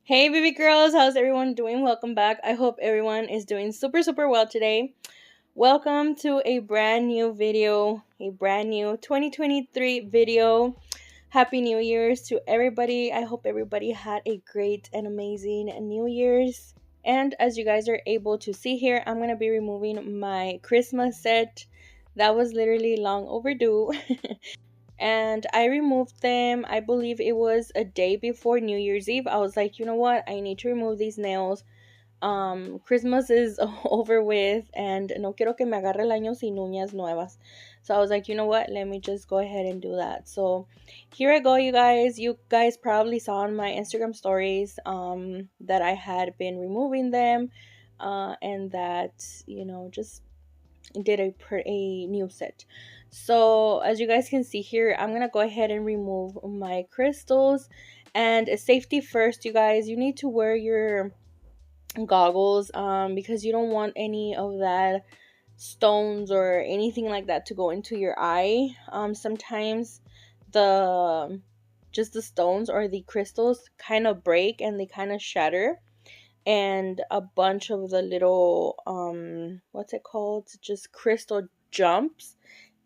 Hey baby girls, how's everyone doing? Welcome back. I hope everyone is doing super well today. Welcome to a brand new video, a brand new 2023 video. Happy New Year's to everybody. I hope everybody had a great and amazing New Year's. And as you guys are able to see here, I'm going to be removing my Christmas set. That was literally long overdue. And I removed them. I believe it was a day before New Year's Eve. I was like, you know what? I need to remove these nails. Christmas is over with, and no quiero que me agarre el año sin uñas nuevas. So I was like, you know what? Let me just go ahead and do that. So here I go, you guys. You guys probably saw on my Instagram stories that I had been removing them, and that just did a new set. So as you guys can see here, I'm gonna go ahead and remove my crystals. And safety first, you guys, you need to wear your goggles because you don't want any of that stones or anything like that to go into your eye. Sometimes the just the stones or the crystals kind of break and they kind of shatter, and a bunch of the little what's it called, just crystal jumps,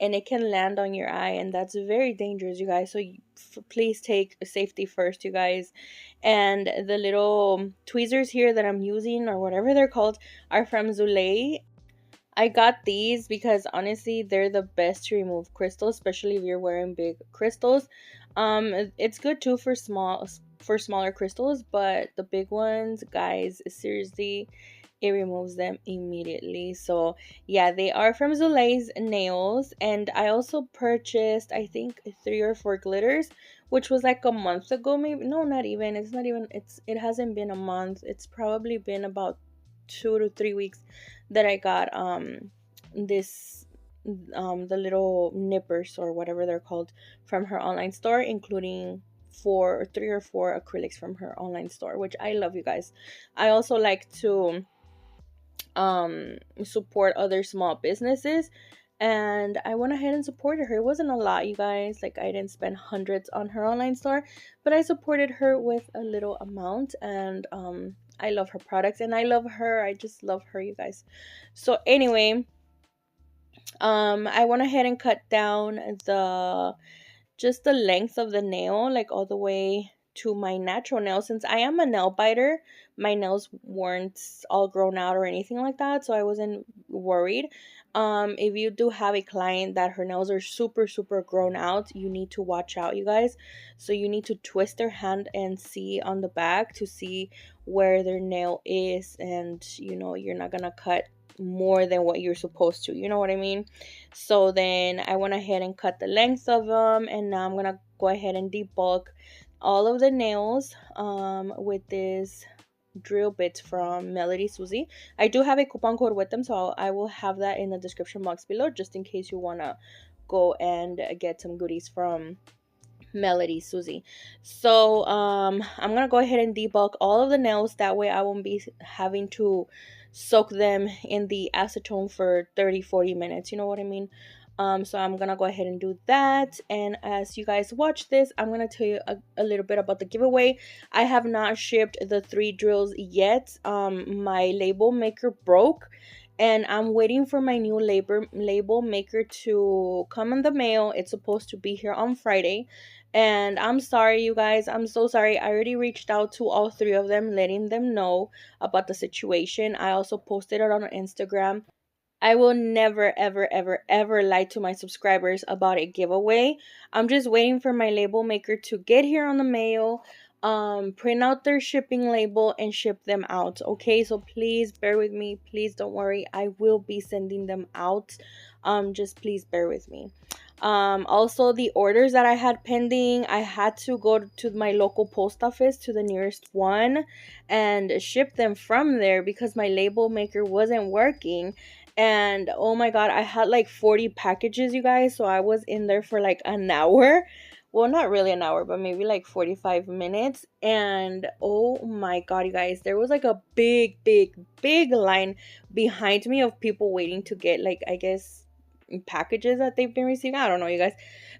and it can land on your eye, and that's very dangerous, you guys. So please take safety first, you guys. And the little tweezers here that I'm using, or whatever they're called, are from Zulay. I got these because honestly they're the best to remove crystals, especially if you're wearing big crystals. It's good too for smaller crystals, but the big ones, guys, seriously, it removes them immediately. So yeah, they are from Zulay's Nails, and I also purchased, I think, 3 or 4 glitters, which was like a month ago, maybe. No, not even. It's not even. It hasn't been a month. It's probably been about 2 to 3 weeks that I got this the little nippers or whatever they're called from her online store, including 3 or 4 acrylics from her online store, which I love, you guys. I also like to support other small businesses, and I went ahead and supported her. It wasn't a lot, you guys. Like, I didn't spend hundreds on her online store, but I supported her with a little amount. And I love her products, and I love her. I just love her, you guys. So anyway, I went ahead and cut down the length of the nail, like all the way to my natural nail. Since I am a nail biter, my nails weren't all grown out or anything like that, so I wasn't worried. If you do have a client that her nails are super grown out, you need to watch out, you guys. So you need to twist their hand and see on the back to see where their nail is, and you're not gonna cut more than what you're supposed to, you know what I mean? So then I went ahead and cut the length of them, and now I'm gonna go ahead and debulk all of the nails with this drill bits from Melodysusie. I do have a coupon code with them, so I will have that in the description box below, just in case you wanna go and get some goodies from Melodysusie. So I'm gonna go ahead and debulk all of the nails. That way I won't be having to soak them in the acetone for 30-40 minutes, you know what I mean? So I'm gonna go ahead and do that, and as you guys watch this, I'm gonna tell you a little bit about the giveaway. I have not shipped the 3 drills yet. My label maker broke, and I'm waiting for my new label maker to come in the mail. It's supposed to be here on Friday. And I'm sorry, you guys. I'm so sorry. I already reached out to all 3 of them, letting them know about the situation. I also posted it on Instagram. I will never, ever lie to my subscribers about a giveaway. I'm just waiting for my label maker to get here on the mail, print out their shipping label, and ship them out. Okay, so please bear with me. Please don't worry. I will be sending them out. Just please bear with me. Also, the orders that I had pending, I had to go to my local post office, to the nearest one, and ship them from there because my label maker wasn't working. And oh my god, I had like 40 packages, you guys. So I was in there for like an hour. Well, not really an hour, but maybe like 45 minutes. And oh my god, you guys, there was like a big line behind me of people waiting to get, like, I guess, packages that they've been receiving. I don't know, you guys,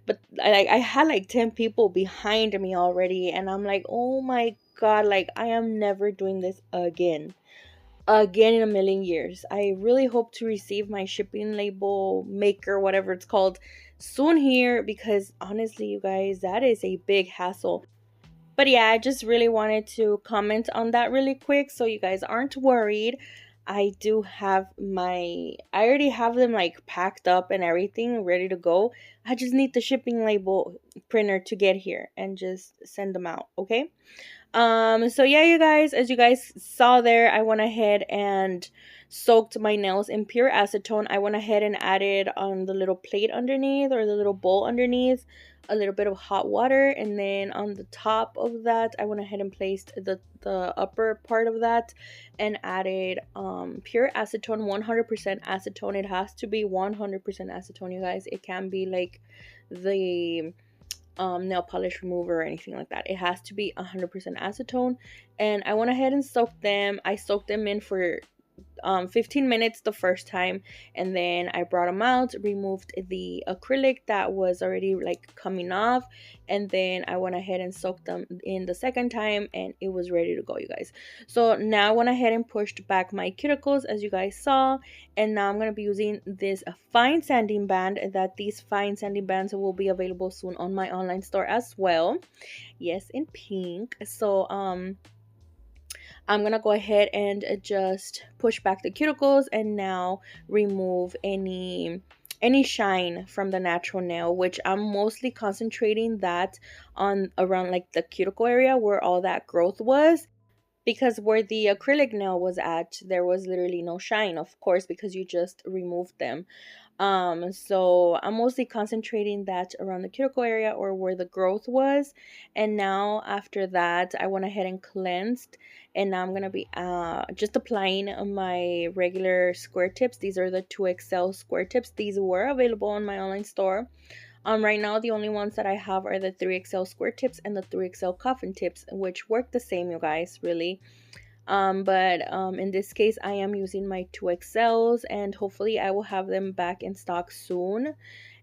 but I had like 10 people behind me already, and I'm like, oh my God, like I am never doing this again in a million years. I really hope to receive my shipping label maker, whatever it's called, soon here, because honestly, you guys, that is a big hassle. But yeah, I just really wanted to comment on that really quick so you guys aren't worried. I already have them like packed up and everything ready to go. I just need the shipping label printer to get here and just send them out, okay? So yeah, you guys, as you guys saw there, I went ahead and soaked my nails in pure acetone. I went ahead and added on the little plate underneath, or the little bowl underneath, a little bit of hot water, and then on the top of that I went ahead and placed the upper part of that and added pure acetone, 100% acetone. It has to be 100% acetone, you guys. It can be like the nail polish remover or anything like that. It has to be 100% acetone. And I went ahead and soaked them. I soaked them in for 15 minutes the first time, and then I brought them out, removed the acrylic that was already like coming off, and then I went ahead and soaked them in the second time, and it was ready to go, you guys. So now I went ahead and pushed back my cuticles, as you guys saw, and now I'm going to be using this fine sanding band. That these fine sanding bands will be available soon on my online store as well. Yes, in pink. So I'm gonna go ahead and just push back the cuticles and now remove any shine from the natural nail, which I'm mostly concentrating that on around like the cuticle area where all that growth was, because where the acrylic nail was at, there was literally no shine, of course, because you just removed them. So I'm mostly concentrating that around the cuticle area or where the growth was. And now after that, I went ahead and cleansed, and now I'm gonna be just applying my regular square tips. These are the 2XL square tips. These were available on my online store. Right now the only ones that I have are the 3XL square tips and the 3XL coffin tips, which work the same, you guys, really. But in this case I am using my 2XLs, and hopefully I will have them back in stock soon.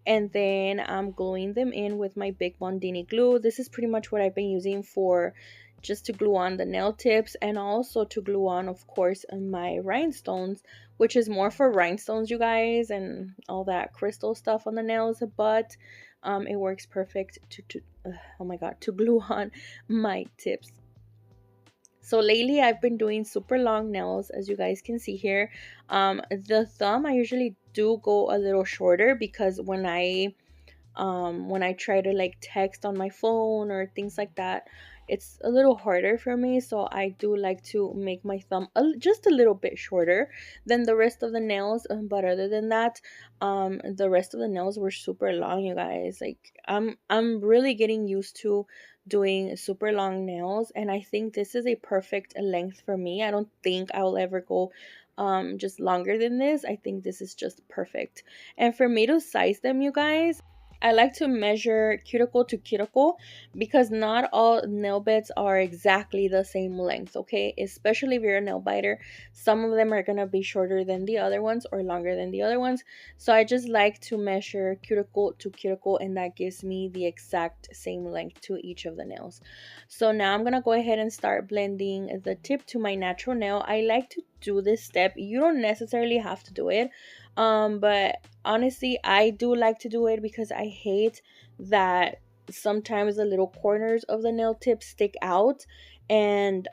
And then I'm gluing them in with my Big Bondini glue. This is pretty much what I've been using for just to glue on the nail tips, and also to glue on, of course, my rhinestones, which is more for rhinestones, you guys, and all that crystal stuff on the nails. But it works perfect oh my god, to glue on my tips. So lately I've been doing super long nails, as you guys can see here. The thumb I usually do go a little shorter, because when I try to like text on my phone or things like that, it's a little harder for me. So I do like to make my thumb just a little bit shorter than the rest of the nails. But other than that, the rest of the nails were super long, you guys. Like I'm really getting used to doing super long nails, and I think this is a perfect length for me. I don't think I will ever go just longer than this. I think this is just perfect. And for me to size them, you guys, I like to measure cuticle to cuticle, because not all nail beds are exactly the same length, okay? Especially if you're a nail biter, some of them are going to be shorter than the other ones or longer than the other ones. So I just like to measure cuticle to cuticle, and that gives me the exact same length to each of the nails. So now I'm going to go ahead and start blending the tip to my natural nail. I like to do this step. You don't necessarily have to do it. But honestly, I do like to do it because I hate that sometimes the little corners of the nail tip stick out, and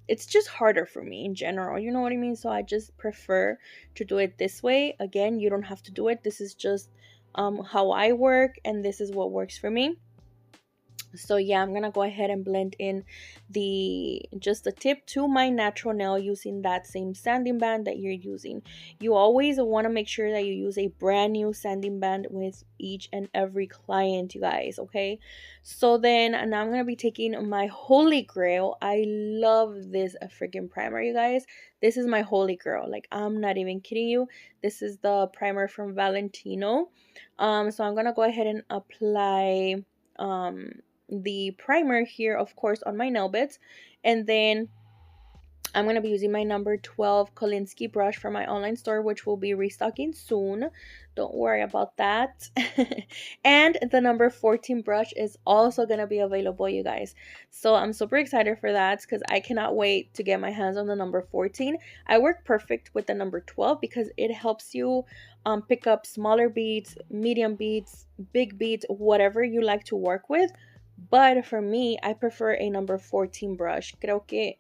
it's just harder for me in general, you know what I mean? So I just prefer to do it this way. Again, you don't have to do it. This is just how I work, and this is what works for me. So yeah, I'm gonna go ahead and blend in just the tip to my natural nail using that same sanding band that you're using. You always want to make sure that you use a brand new sanding band with each and every client, you guys, okay? So then now I'm gonna be taking my holy grail. I love this freaking primer, you guys. This is my holy grail. Like, I'm not even kidding you. This is the primer from Valentino. So I'm gonna go ahead and apply the primer here, of course, on my nail beds, and then I'm going to be using my number 12 Kolinski brush from my online store, which will be restocking soon. Don't worry about that. And the number 14 brush is also going to be available, you guys. So I'm super excited for that because I cannot wait to get my hands on the number 14. I work perfect with the number 12 because it helps you pick up smaller beads, medium beads, big beads, whatever you like to work with. But for me, I prefer a number 14 brush. Creo que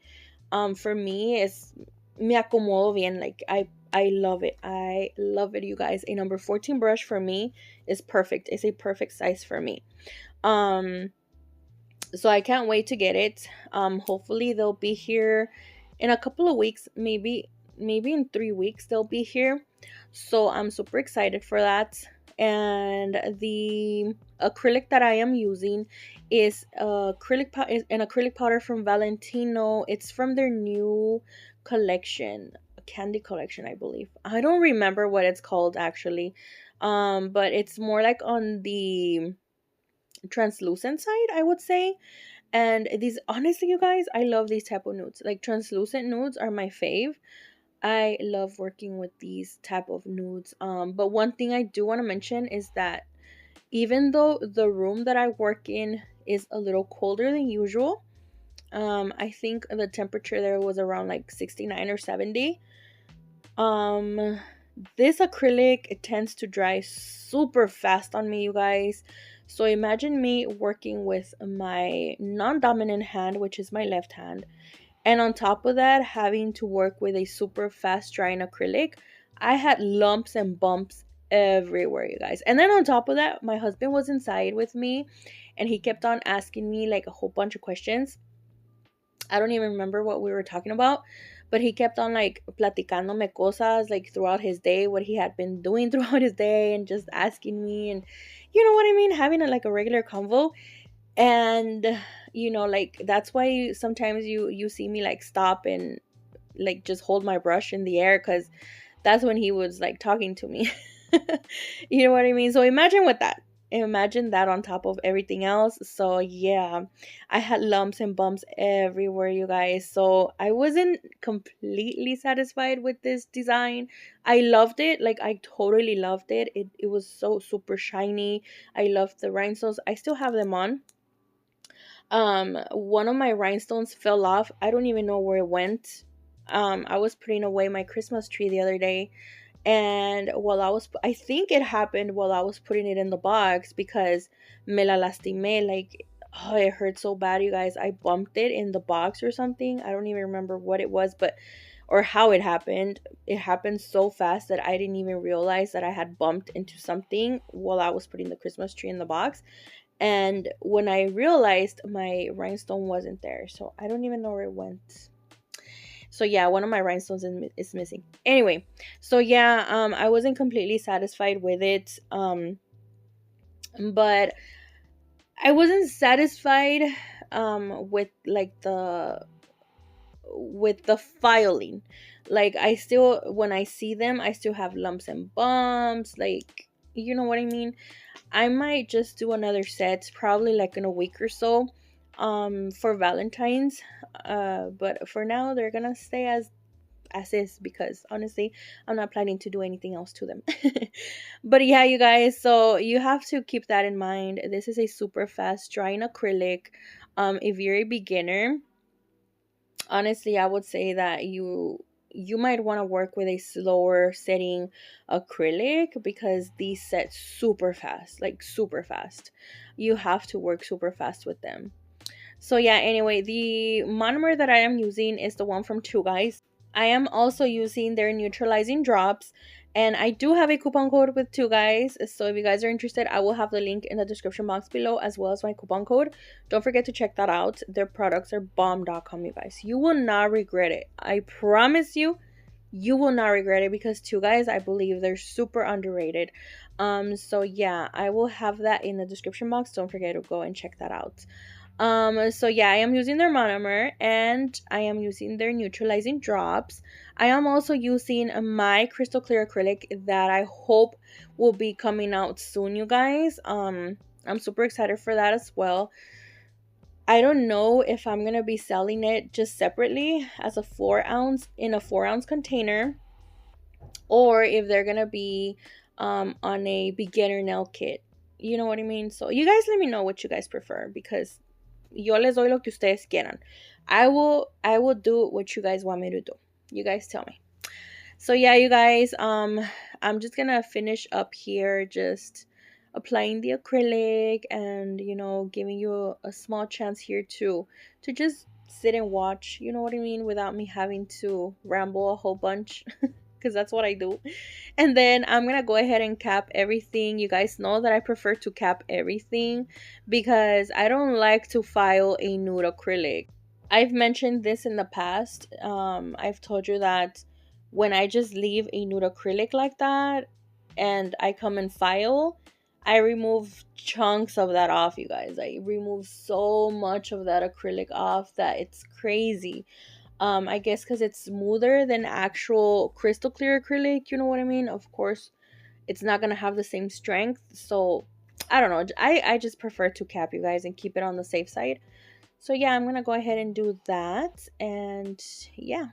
for me it's me acomodo bien, like I love it. I love it, you guys. A number 14 brush for me is perfect. It's a perfect size for me. um so I can't wait to get it. Hopefully they'll be here in a couple of weeks, maybe in 3 weeks they'll be here. So I'm super excited for that. And the acrylic that I am using is is an acrylic powder from Valentino. It's from their new collection, candy collection, I believe. I don't remember what it's called actually. But it's more like on the translucent side, I would say. And these, honestly, you guys, I love these type of nudes. Like translucent nudes are my fave. I love working with these type of nudes. But one thing I do want to mention is that even though the room that I work in is a little colder than usual, I think the temperature there was around like 69 or 70. Um, this acrylic, it tends to dry super fast on me, you guys. So imagine me working with my non-dominant hand, which is my left hand, and on top of that, having to work with a super fast drying acrylic. I had lumps and bumps everywhere, you guys. And then on top of that, my husband was inside with me and he kept on asking me like a whole bunch of questions. I don't even remember what we were talking about, but he kept on like platicándome cosas like throughout his day, what he had been doing throughout his day, and just asking me, and you know what I mean, having like a regular convo. And like that's why sometimes you see me like stop and like just hold my brush in the air, because that's when he was like talking to me. You know what I mean? So imagine that on top of everything else. So yeah, I had lumps and bumps everywhere, you guys. So I wasn't completely satisfied with this design. I loved it, like I totally loved it. It was so super shiny. I loved the rhinestones. I still have them on. One of my rhinestones fell off. I don't even know where it went. I was putting away my Christmas tree the other day, and I think it happened while I was putting it in the box, because me la lastimé, like, oh, it hurt so bad, you guys. I bumped it in the box or something. I don't even remember what it was, but or how it happened. It happened so fast that I didn't even realize that I had bumped into something while I was putting the Christmas tree in the box. And when I realized, my rhinestone wasn't there. So I don't even know where it went. So yeah, one of my rhinestones is missing. Anyway, so yeah, I wasn't completely satisfied with it. But I wasn't satisfied with like the filing. Like I still, when I see them, I still have lumps and bumps, like, you know what I mean? I might just do another set probably like in a week or so for Valentine's. But for now they're gonna stay as is, because honestly I'm not planning to do anything else to them. But yeah, you guys, so you have to keep that in mind. This is a super fast drying acrylic. If you're a beginner, honestly I would say that you might want to work with a slower setting acrylic, because these set super fast, like super fast. You have to work super fast with them. So yeah, anyway, the monomer that I am using is the one from Two Guys. I am also using their neutralizing drops, and I do have a coupon code with Two Guys. So if you guys are interested, I will have the link in the description box below, as well as my coupon code. Don't forget to check that out. Their products are bomb.com, you guys. You will not regret it. I promise you, you will not regret it, because Two Guys, I believe they're super underrated. So yeah, I will have that in the description box. Don't forget to go and check that out. So yeah, I am using their monomer, and I am using their neutralizing drops. I am also using my crystal clear acrylic that I hope will be coming out soon, you guys. I'm super excited for that as well. I don't know if I'm gonna be selling it just separately as a 4 ounce in a 4 ounce container, or if they're gonna be on a beginner nail kit. You know what I mean? So you guys let me know what you guys prefer, because yo les doy lo que ustedes quieran. I will do what you guys want me to do. You guys tell me. So yeah, you guys, I'm just gonna finish up here, just applying the acrylic, and giving you a small chance here to just sit and watch, you know what I mean, without me having to ramble a whole bunch, because that's what I do. And then I'm gonna go ahead and cap everything. You guys know that I prefer to cap everything because I don't like to file a nude acrylic. I've mentioned this in the past. I've told you that when I just leave a nude acrylic like that and I come and file, I remove chunks of that off, you guys. I remove so much of that acrylic off that it's crazy. I guess because it's smoother than actual crystal clear acrylic, you know what I mean? Of course, it's not gonna have the same strength. So I don't know. I just prefer to cap, you guys, and keep it on the safe side. So yeah, I'm gonna go ahead and do that, and yeah.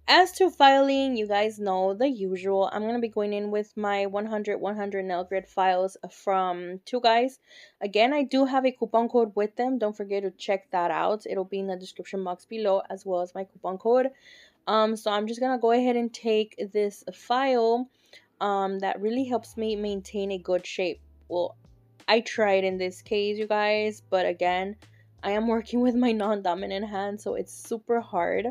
As to filing, you guys know the usual. I'm going to be going in with my 100 nail grid files from Two Guys. Again, I do have a coupon code with them. Don't forget to check that out. It'll be in the description box below as well as my coupon code. So I'm just going to go ahead and take this file that really helps me maintain a good shape. Well, I tried in this case, you guys, but again, I am working with my non-dominant hand, so it's super hard.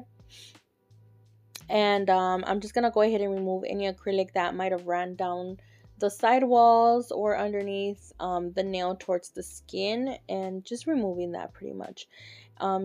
And I'm just gonna go ahead and remove any acrylic that might have ran down the side walls or underneath the nail towards the skin, and just removing that pretty much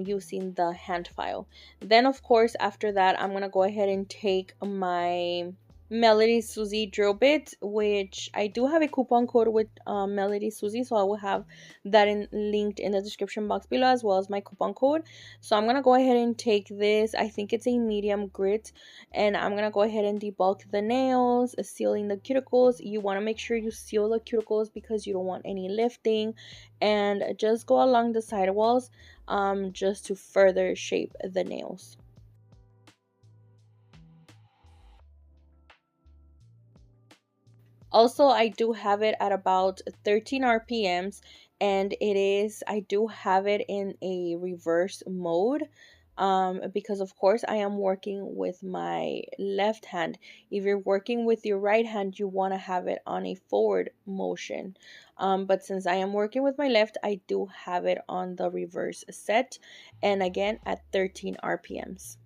using the hand file. Then of course after that I'm gonna go ahead and take my Melodysusie drill bit, which I do have a coupon code with Melodysusie, so I will have that linked in the description box below as well as my coupon code. So I'm gonna go ahead and take this, I think it's a medium grit, and I'm gonna go ahead and debulk the nails, sealing the cuticles. You want to make sure you seal the cuticles because you don't want any lifting, and just go along the side walls just to further shape the nails. Also, I do have it at about 13 RPMs, and I do have it in a reverse mode because of course I am working with my left hand. If you're working with your right hand, you want to have it on a forward motion. But since I am working with my left, I do have it on the reverse set, and again at 13 RPMs.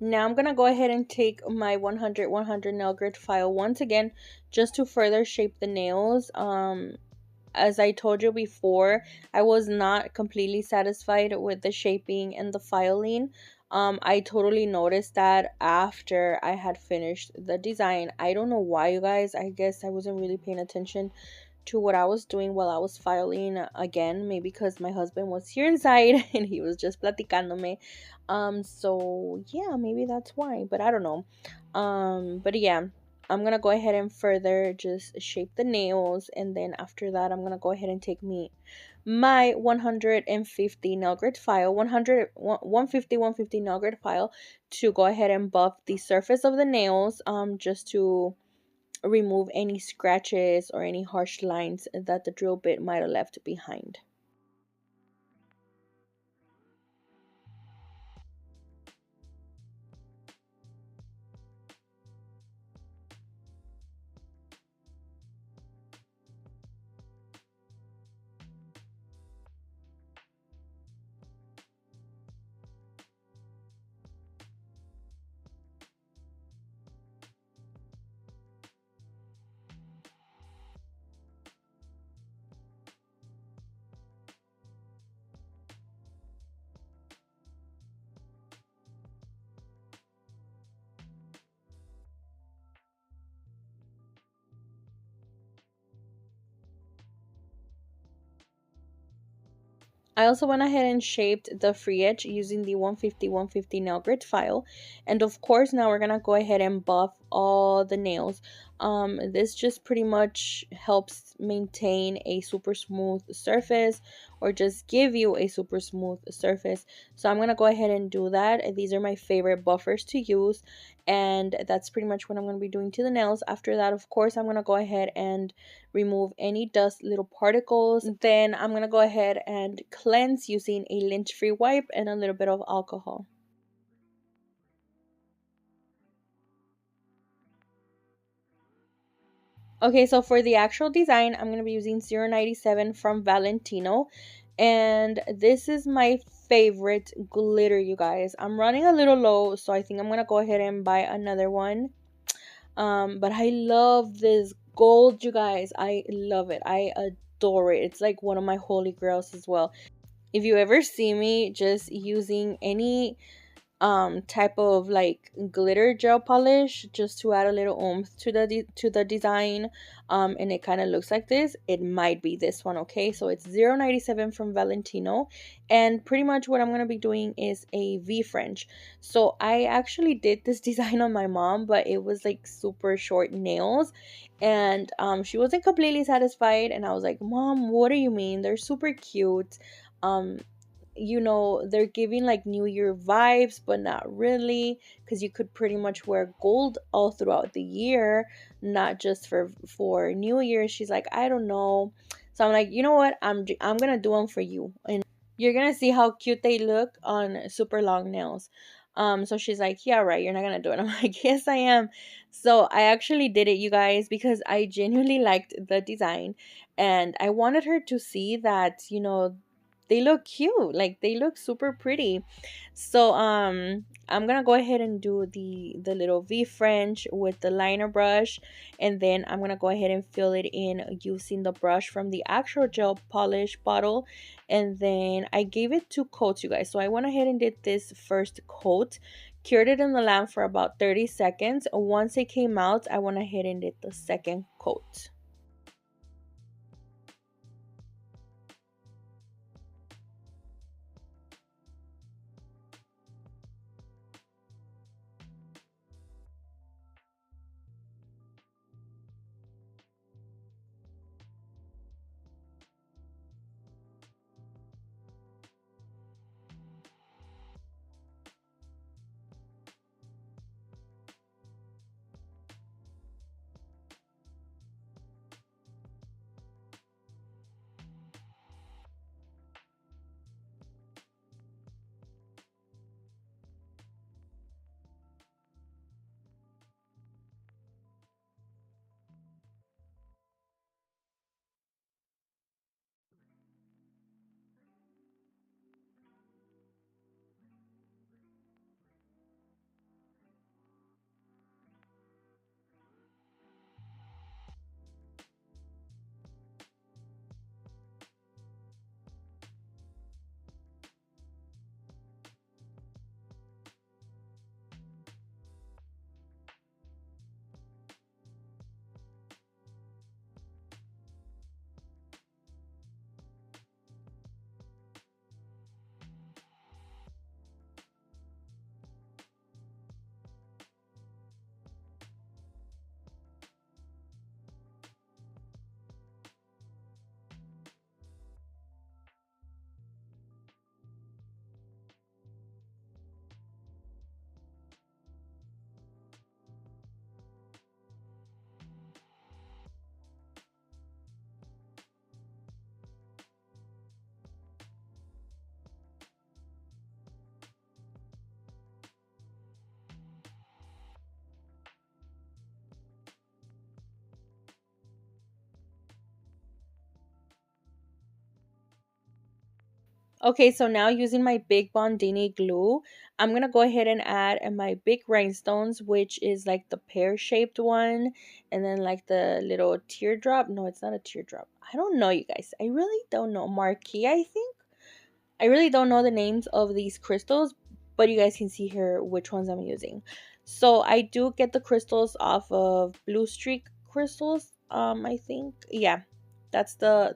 Now I'm gonna go ahead and take my 100 nail grit file once again, just to further shape the nails. As I told you before, I was not completely satisfied with the shaping and the filing. I totally noticed that after I had finished the design. I don't know why, you guys. I guess I wasn't really paying attention to what I was doing while I was filing again. Maybe because my husband was here inside and he was just platicándome. So yeah, maybe that's why, but I don't know. But yeah, I'm gonna go ahead and further just shape the nails, and then after that I'm gonna go ahead and take my 150 nail grit file, 150 nail grit file, to go ahead and buff the surface of the nails, just to remove any scratches or any harsh lines that the drill bit might have left behind. I also went ahead and shaped the free edge using the 150 nail grit file. And of course, now we're going to go ahead and buff all the nails. This just pretty much helps maintain a super smooth surface, or just give you a super smooth surface. So I'm going to go ahead and do that. These are my favorite buffers to use. And that's pretty much what I'm going to be doing to the nails. After that, of course, I'm going to go ahead and remove any dust, little particles. Then I'm going to go ahead and cleanse using a lint-free wipe and a little bit of alcohol. Okay, so for the actual design, I'm going to be using 097 from Valentino. And this is my favorite glitter, you guys. I'm running a little low, so I think I'm going to go ahead and buy another one. But I love this gold, you guys. I love it. I adore it. It's like one of my holy grails as well. If you ever see me just using any type of like glitter gel polish just to add a little oomph to the design, and it kind of looks like this, it might be this one. Okay, so it's 097 from Valentino, and pretty much what I'm going to be doing is a V French. So I actually did this design on my mom, but it was like super short nails, and she wasn't completely satisfied, and I was like, Mom, what do you mean? They're super cute. um they're giving like New Year vibes, but not really, because you could pretty much wear gold all throughout the year, not just for New Year. She's like, I don't know. So I'm like, you know what? I'm gonna do them for you, and you're gonna see how cute they look on super long nails. So she's like, yeah, right, you're not gonna do it. I'm like, yes, I am. So I actually did it, you guys, because I genuinely liked the design, and I wanted her to see that, they look cute, like they look super pretty. So I'm gonna go ahead and do the little V French with the liner brush, and then I'm gonna go ahead and fill it in using the brush from the actual gel polish bottle. And then I gave it 2 coats, you guys. So I went ahead and did this first coat, cured it in the lamp for about 30 seconds. Once it came out, I went ahead and did the second coat. Okay, so now using my big Bondini glue, I'm gonna go ahead and add my big rhinestones, which is like the pear-shaped one, and then like the little teardrop. No, it's not a teardrop. I don't know, you guys. I really don't know. Marquee, I think. I really don't know the names of these crystals, but you guys can see here which ones I'm using. So I do get the crystals off of Blue Streak Crystals. I think, yeah, that's the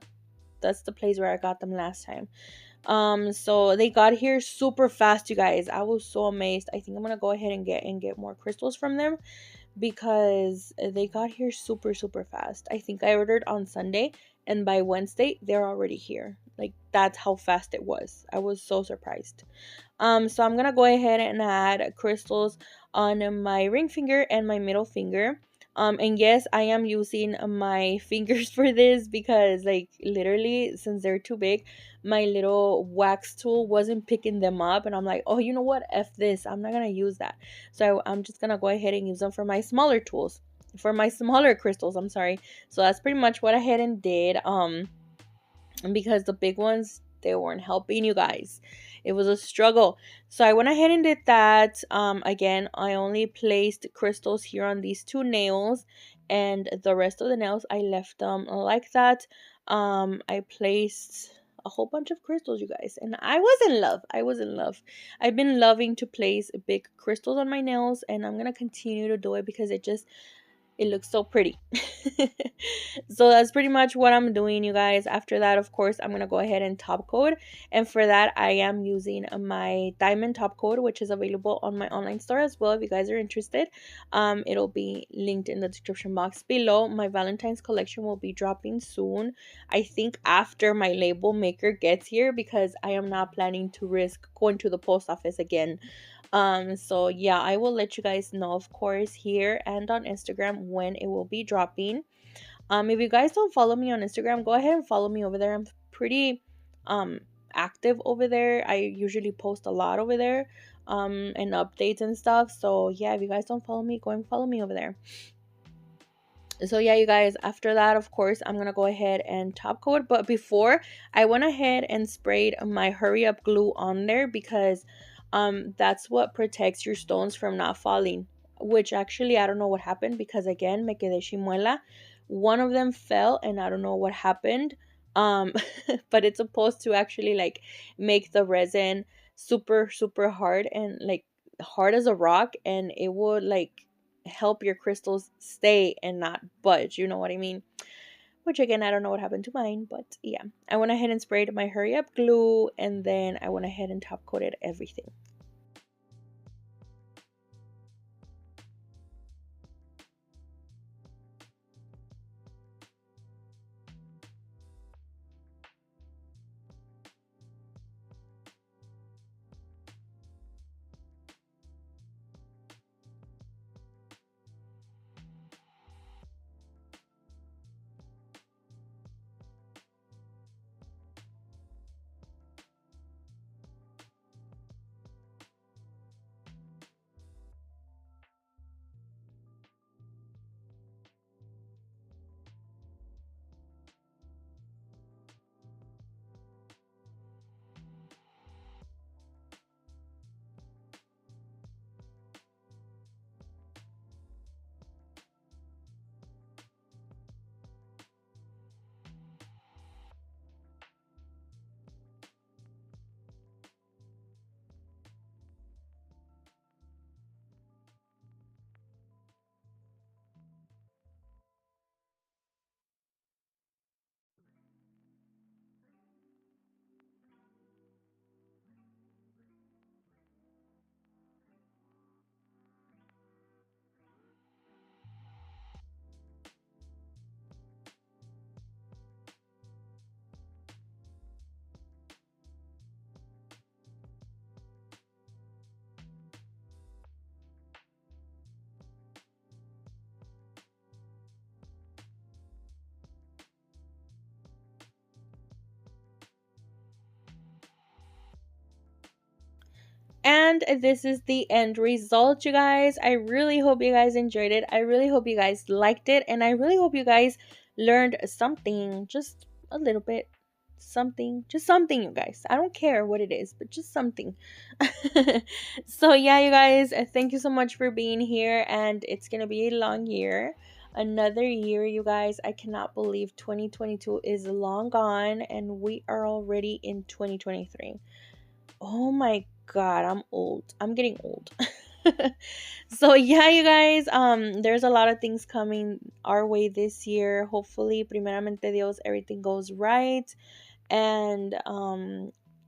place where I got them last time. So they got here super fast, you guys. I was so amazed. I think I'm gonna go ahead and get more crystals from them because they got here super fast. I think I ordered on Sunday and by Wednesday they're already here. Like that's how fast it was. I was so surprised. So I'm gonna go ahead and add crystals on my ring finger and my middle finger. And yes, I am using my fingers for this because like literally since they're too big, my little wax tool wasn't picking them up, and I'm like, oh, you know what? F this. I'm not gonna use that. So I'm just gonna go ahead and use them for my smaller tools, for my smaller crystals. I'm sorry. So that's pretty much what I had and did. And because the big ones, they weren't helping, you guys. It was a struggle. So I went ahead and did that. Again, I only placed crystals here on these two nails, and the rest of the nails I left them like that. I placed a whole bunch of crystals, you guys, and I was in love. I was in love. I've been loving to place big crystals on my nails, and I'm gonna continue to do it because it looks so pretty. So that's pretty much what I'm doing, you guys. After that, of course, I'm gonna go ahead and top coat, and for that I am using my diamond top coat, which is available on my online store as well if you guys are interested. It'll be linked in the description box below. My Valentine's collection will be dropping soon, I think after my label maker gets here, because I am not planning to risk going to the post office again. So yeah, I will let you guys know, of course, here and on Instagram when it will be dropping. If you guys don't follow me on Instagram, go ahead and follow me over there. I'm pretty um active over there. I usually post a lot over there, and updates and stuff. So yeah, if you guys don't follow me, go and follow me over there. So yeah, you guys, after that, of course, I'm gonna go ahead and top coat. But before, I went ahead and sprayed my hurry up glue on there because that's what protects your stones from not falling. Which actually I don't know what happened, because again, me quedé chimuela. One of them fell and I don't know what happened. um but it's supposed to actually like make the resin super hard, and like hard as a rock, and it would like help your crystals stay and not budge. You know what I mean? Which again, I don't know what happened to mine, but yeah. I went ahead and sprayed my hurry up glue, and then I went ahead and top coated everything. And this is the end result, you guys. I really hope you guys enjoyed it. I really hope you guys liked it. And I really hope you guys learned something, just a little bit. something, just something, you guys. I don't care what it is, but just something. So yeah, you guys, thank you so much for being here, and it's gonna be a long year, another year, you guys. I cannot believe 2022 is long gone and we are already in 2023. Oh my god, I'm old. I'm getting old. So yeah, you guys, there's a lot of things coming our way this year. Hopefully, primeramente Dios, everything goes right. And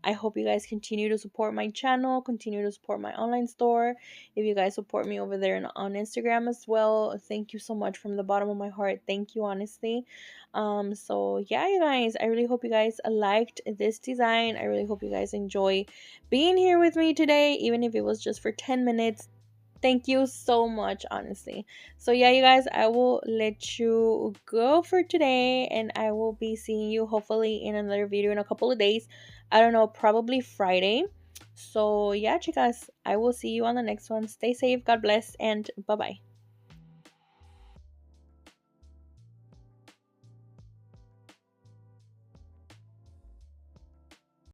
I hope you guys continue to support my channel, continue to support my online store. If you guys support me over there on Instagram as well, thank you so much from the bottom of my heart. Thank you, honestly. So yeah, you guys, I really hope you guys liked this design. I really hope you guys enjoy being here with me today, even if it was just for 10 minutes. Thank you so much, honestly. So yeah, you guys, I will let you go for today, and I will be seeing you hopefully in another video in a couple of days. I don't know, probably Friday. So yeah, chicas, I will see you on the next one. Stay safe, God bless, and bye bye.